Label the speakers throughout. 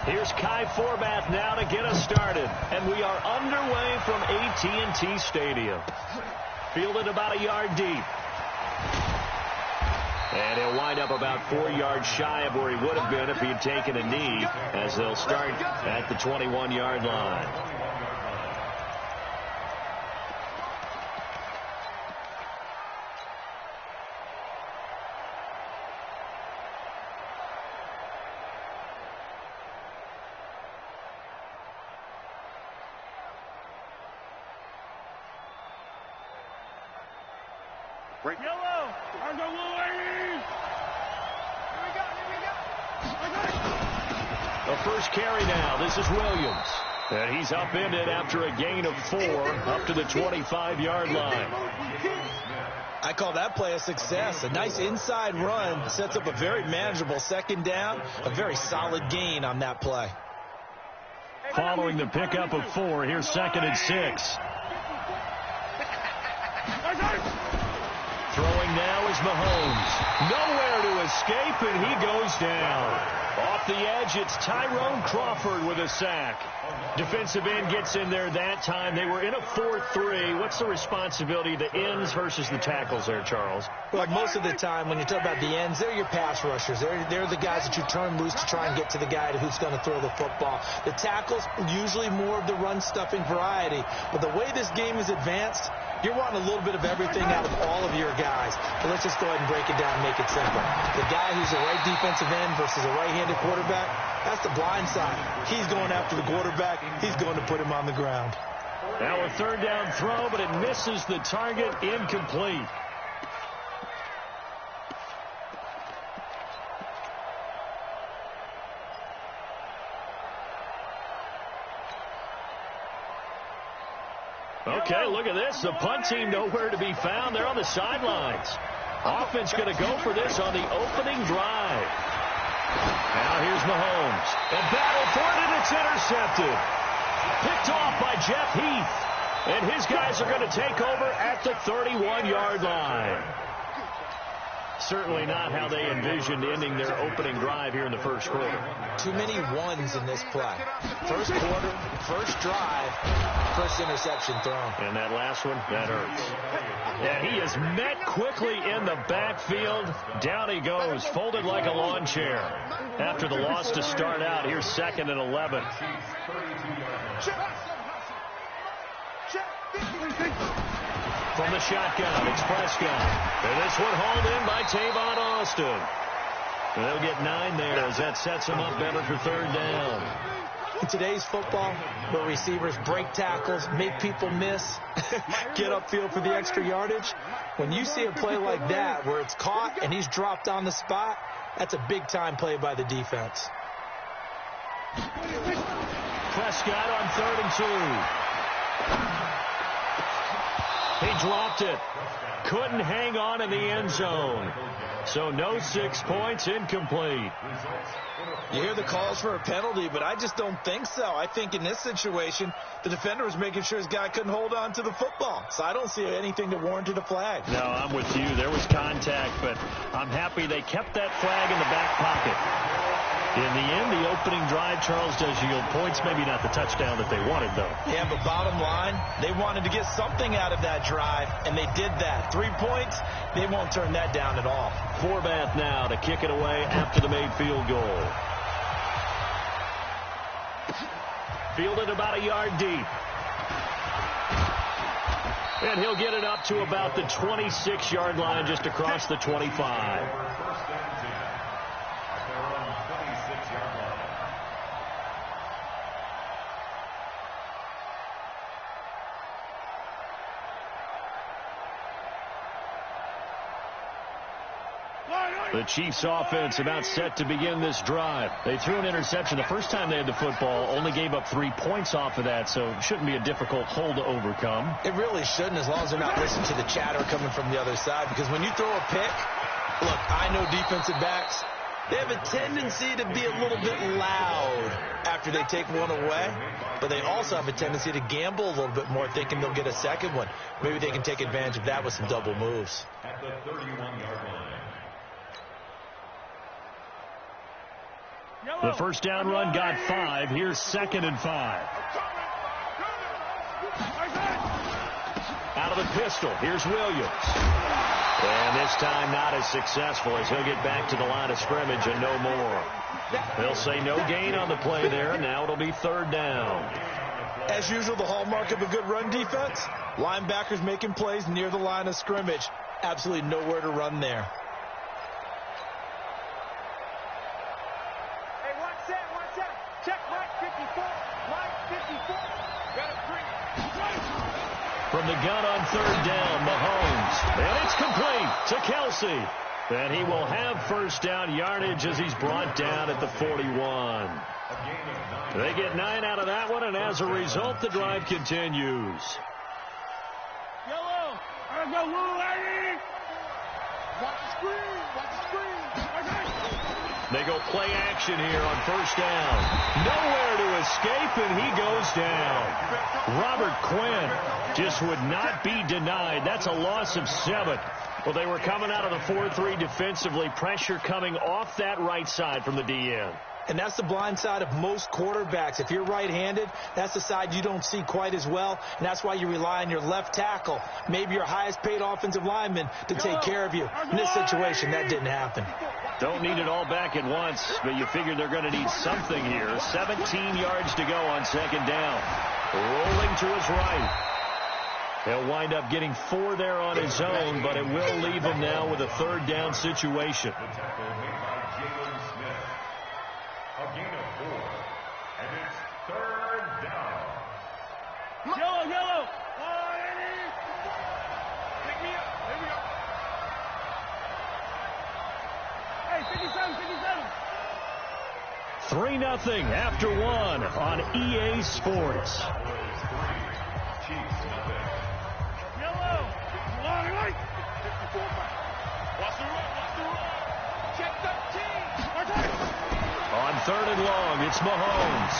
Speaker 1: Here's Kai Forbath now to get us started. And we are underway from AT&T Stadium. Fielded about a yard deep. And he'll wind up about 4 yards shy of where he would have been if he had taken a knee, as they'll start at the 21-yard line.
Speaker 2: Break yellow. Our go, little ladies. Here we go.
Speaker 1: The first carry now. This is Williams. And he's upended after a gain of 4 up to the 25-yard line.
Speaker 3: I call that play a success. A nice inside run sets up a very manageable second down. A very solid gain on that play.
Speaker 1: Following the pickup of 4, here's 2nd and 6. Throwing now is Mahomes. Nowhere to escape, and he goes down. Off the edge, it's Tyrone Crawford with a sack. Defensive end gets in there that time. They were in a 4-3. What's the responsibility of the ends versus the tackles there, Charles?
Speaker 3: Well, most of the time when you talk about the ends, they're your pass rushers. They're the guys that you turn loose to try and get to the guy who's going to throw the football. The tackles, usually more of the run-stuffing variety. But the way this game is advanced, you're wanting a little bit of everything out of all of your guys. But let's just go ahead and break it down and make it simple. The guy who's a right defensive end versus a right-handed quarterback, that's the blind side. He's going after the quarterback. He's going to put him on the ground.
Speaker 1: Now a third down throw, but it misses the target. Incomplete. Okay, look at this. The punt team nowhere to be found. They're on the sidelines. Offense going to go for this on the opening drive. Now here's Mahomes. And battle for it, and it's intercepted. Picked off by Jeff Heath. And his guys are going to take over at the 31-yard line. Certainly not how they envisioned ending their opening drive here in the first quarter.
Speaker 3: Too many ones in this play. First quarter, first drive, first interception thrown.
Speaker 1: And that last one, that hurts. And he is met quickly in the backfield. Down he goes, folded like a lawn chair. After the loss to start out, here's 2nd and 11. From the shotgun, it's Prescott. And this one hauled in by Tavon Austin. And they'll get 9 there as that sets them up better for third down.
Speaker 3: In today's football, where receivers break tackles, make people miss, get upfield for the extra yardage, when you see a play like that where it's caught and he's dropped on the spot, that's a big-time play by the defense.
Speaker 1: Prescott on 3rd and 2. He dropped it. Couldn't hang on in the end zone. So no 6 points, incomplete.
Speaker 3: You hear the calls for a penalty, but I just don't think so. I think in this situation, the defender was making sure his guy couldn't hold on to the football. So I don't see anything that warranted a flag.
Speaker 1: No, I'm with you. There was contact, but I'm happy they kept that flag in the back pocket. In the end, the opening drive, Charles, does yield points. Maybe not the touchdown that they wanted, though.
Speaker 3: Yeah, but bottom line, they wanted to get something out of that drive, and they did that. 3 points, they won't turn that down at all.
Speaker 1: Forbath now to kick it away after the made field goal. Fielded about a yard deep. And he'll get it up to about the 26-yard line, just across the 25. The Chiefs offense about set to begin this drive. They threw an interception the first time they had the football, only gave up 3 points off of that, so it shouldn't be a difficult hole to overcome.
Speaker 3: It really shouldn't, as long as they're not listening to the chatter coming from the other side, because when you throw a pick, look, I know defensive backs, they have a tendency to be a little bit loud after they take one away, but they also have a tendency to gamble a little bit more, thinking they'll get a second one. Maybe they can take advantage of that with some double moves.
Speaker 4: At the 31-yard line.
Speaker 1: The first down run got 5. Here's 2nd and 5. Out of the pistol. Here's Williams. And this time not as successful as he'll get back to the line of scrimmage and no more. They'll say no gain on the play there. Now it'll be 3rd down.
Speaker 3: As usual, the hallmark of a good run defense, linebackers making plays near the line of scrimmage. Absolutely nowhere to run there.
Speaker 2: Hey, watch that. Check Mike 54. Mike 54. Got a 3.
Speaker 1: From the gun on 3rd down, Mahomes. And it's complete to Kelsey. And he will have 1st down yardage as he's brought down at the 41. They get 9 out of that one, and as a result, the drive continues.
Speaker 2: Yellow. I go blue, lady. Watch the screen. Watch the screen.
Speaker 1: They go play action here on 1st down. Nowhere to escape, and he goes down. Robert Quinn just would not be denied. That's a loss of 7. Well, they were coming out of the 4-3 defensively. Pressure coming off that right side from the DN.
Speaker 3: And that's the blind side of most quarterbacks. If you're right-handed, that's the side you don't see quite as well, and that's why you rely on your left tackle, maybe your highest-paid offensive lineman, to take care of you. In this situation, that didn't happen.
Speaker 1: Don't need it all back at once, but you figure they're going to need something here. 17 yards to go on 2nd down. Rolling to his right. He'll wind up getting 4 there on his own, but it will leave him now with a 3rd down situation.
Speaker 4: A gain of 4, and it's 3rd down.
Speaker 2: Yellow. Oh, lady. Pick me up. Here we go. Hey,
Speaker 1: 3-0
Speaker 2: 57.
Speaker 1: after 1 on EA Sports.
Speaker 2: Yellow. Long right. 54. Watch the run. Check 13.
Speaker 1: On 3rd and long, it's Mahomes.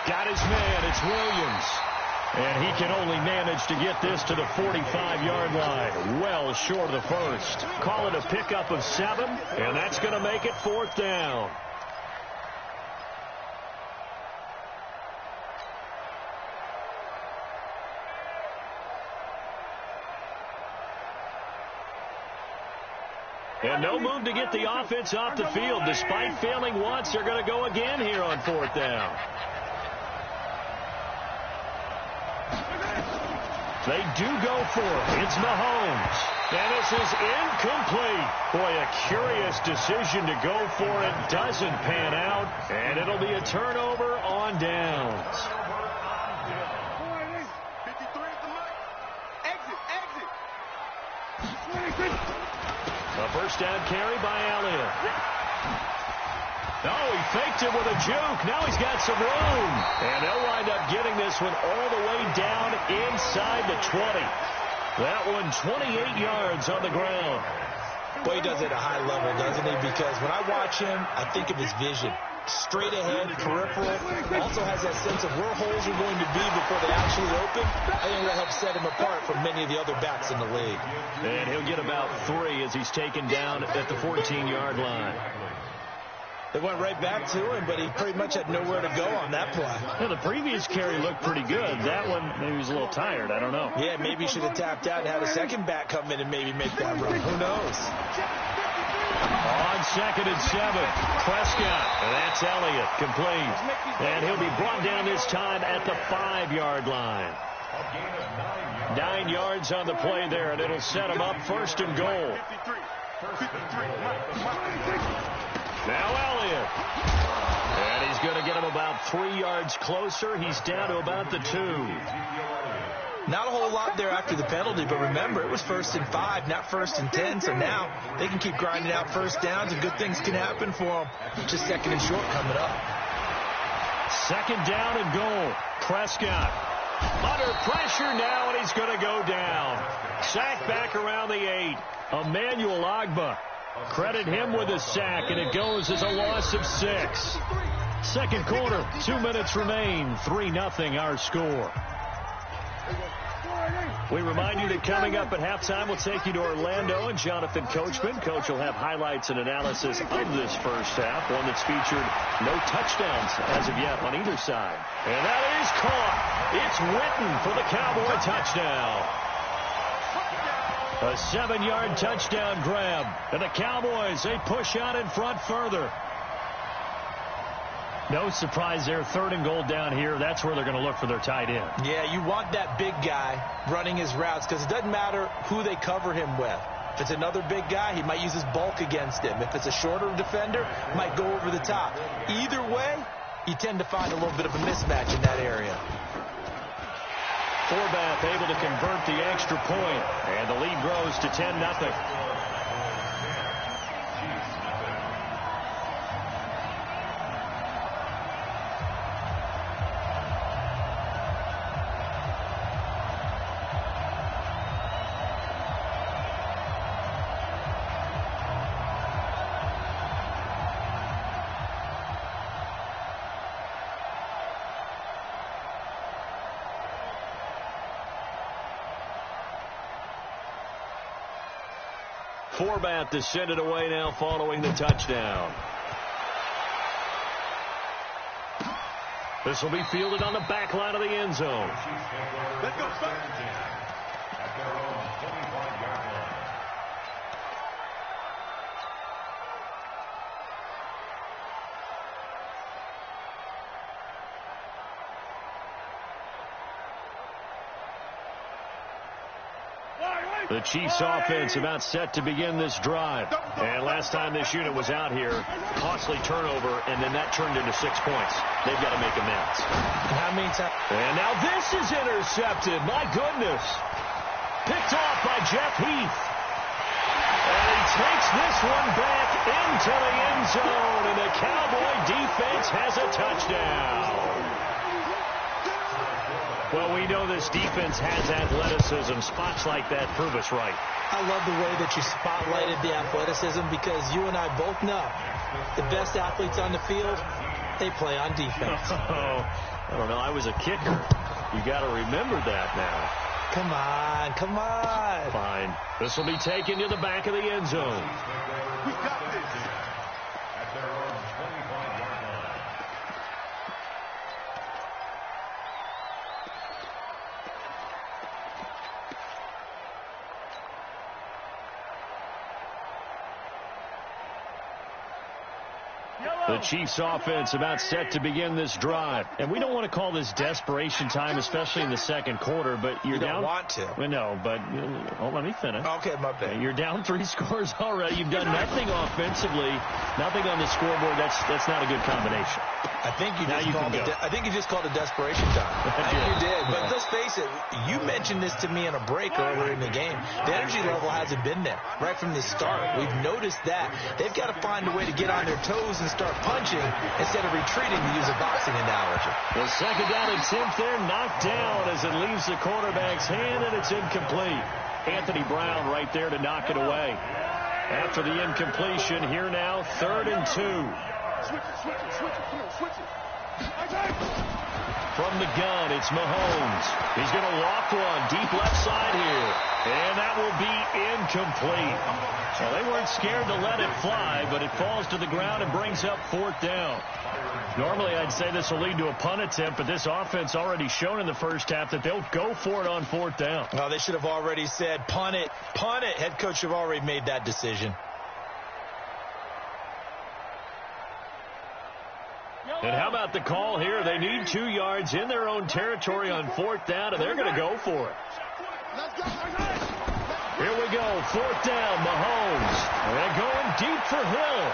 Speaker 1: Got his man, it's Williams. And he can only manage to get this to the 45-yard line. Well short of the 1st. Call it a pickup of 7, and that's going to make it 4th down. And no move to get the offense off the field. Despite failing once, they're going to go again here on 4th down. They do go for it. It's Mahomes. And this is incomplete. Boy, a curious decision to go for it. Doesn't pan out. And it'll be a turnover on downs.
Speaker 2: 53 at the mic. Exit.
Speaker 1: A 1st down carry by Elliott. Oh, he faked it with a juke. Now he's got some room. And they'll wind up getting this one all the way down inside the 20. That one 28 yards on the ground.
Speaker 3: Boy, he does it at a high level, doesn't he? Because when I watch him, I think of his vision. Straight ahead, peripheral. Also has that sense of where holes are going to be before they actually open. I think that helps set him apart from many of the other backs in the league.
Speaker 1: And he'll get about 3 as he's taken down at the 14-yard line.
Speaker 3: They went right back to him, but he pretty much had nowhere to go on that play.
Speaker 1: Yeah, the previous carry looked pretty good. That one, maybe he was a little tired. I don't know.
Speaker 3: Yeah, maybe he should have tapped out and had a second back come in and maybe make that run. Who knows?
Speaker 1: On 2nd and 7, Prescott. And that's Elliott, complete. And he'll be brought down this time at the 5-yard line. 9 yards on the play there, and it'll set him up 1st and goal. Now Elliott. And he's going to get him about 3 yards closer. He's down to about the 2.
Speaker 3: Not a whole lot there after the penalty, but remember, it was 1st and 5, not 1st and 10, so now they can keep grinding out 1st downs, and good things can happen for them. Just 2nd and short coming up.
Speaker 1: 2nd down and goal. Prescott under pressure now, and he's going to go down. Sack back around the 8. Emmanuel Ogbah. Credit him with a sack, and it goes as a loss of 6. 2nd quarter, 2 minutes remain. 3-0 our score. We remind you that coming up at halftime, we'll take you to Orlando and Jonathan Coachman. Coach will have highlights and analysis of this first half, one that's featured no touchdowns as of yet on either side. And that is caught. It's Witten for the Cowboy touchdown. A 7-yard touchdown grab. And the Cowboys, they push out in front further. No surprise there, 3rd and goal down here. That's where they're going to look for their tight end.
Speaker 3: Yeah, you want that big guy running his routes because it doesn't matter who they cover him with. If it's another big guy, he might use his bulk against him. If it's a shorter defender, might go over the top. Either way, you tend to find a little bit of a mismatch in that area.
Speaker 1: Forbath able to convert the extra point, and the lead grows to 10-0. Forbath to send it away now following the touchdown. This will be fielded on the back line of the end zone.
Speaker 2: Let's go, son.
Speaker 1: The Chiefs offense about set to begin this drive. And last time this unit was out here, costly turnover, and then that turned into 6 points. They've got to make amends.
Speaker 3: How many times?
Speaker 1: And now this is intercepted. My goodness. Picked off by Jeff Heath. And he takes this one back into the end zone, and the Cowboy defense has a touchdown. Well, we know this defense has athleticism. Spots like that prove us right.
Speaker 3: I love the way that you spotlighted the athleticism because you and I both know the best athletes on the field, they play on defense.
Speaker 1: Oh, I don't know. I was a kicker. You got to remember that now.
Speaker 3: Come on, come on.
Speaker 1: Fine. This will be taken to the back of the end zone.
Speaker 2: We got this.
Speaker 4: At their own 25-yard line.
Speaker 1: The Chiefs offense about set to begin this drive. And we don't want to call this desperation time, especially in the second quarter, but you're down.
Speaker 3: You don't want to.
Speaker 1: Well, no, but let me finish.
Speaker 3: Okay, my bad.
Speaker 1: You're down 3 scores already. You've done nothing offensively, nothing on the scoreboard. That's not a good combination.
Speaker 3: I think you just called it desperation time. I think you did. But let's face it, you mentioned this to me in a break earlier in the game. The energy level hasn't been there right from the start. We've noticed that. They've got to find a way to get on their toes and start punching instead of retreating, to use a boxing analogy.
Speaker 1: The second down attempt there knocked down as it leaves the quarterback's hand, and it's incomplete. Anthony Brown right there to knock it away. After the incompletion, here now, 3rd and 2.
Speaker 2: Switch it. Come on, switch it.
Speaker 1: From the gun, it's Mahomes. He's going to walk one deep left side here. And that will be incomplete. Well, they weren't scared to let it fly, but it falls to the ground and brings up 4th down. Normally, I'd say this will lead to a punt attempt, but this offense already shown in the first half that they'll go for it on 4th down.
Speaker 3: Well, they should have already said, punt it, punt it. Head coach should have already made that decision.
Speaker 1: And how about the call here? They need 2 yards in their own territory on 4th down, and they're going to go for it. Here we go, 4th down, Mahomes. And going deep for Hill.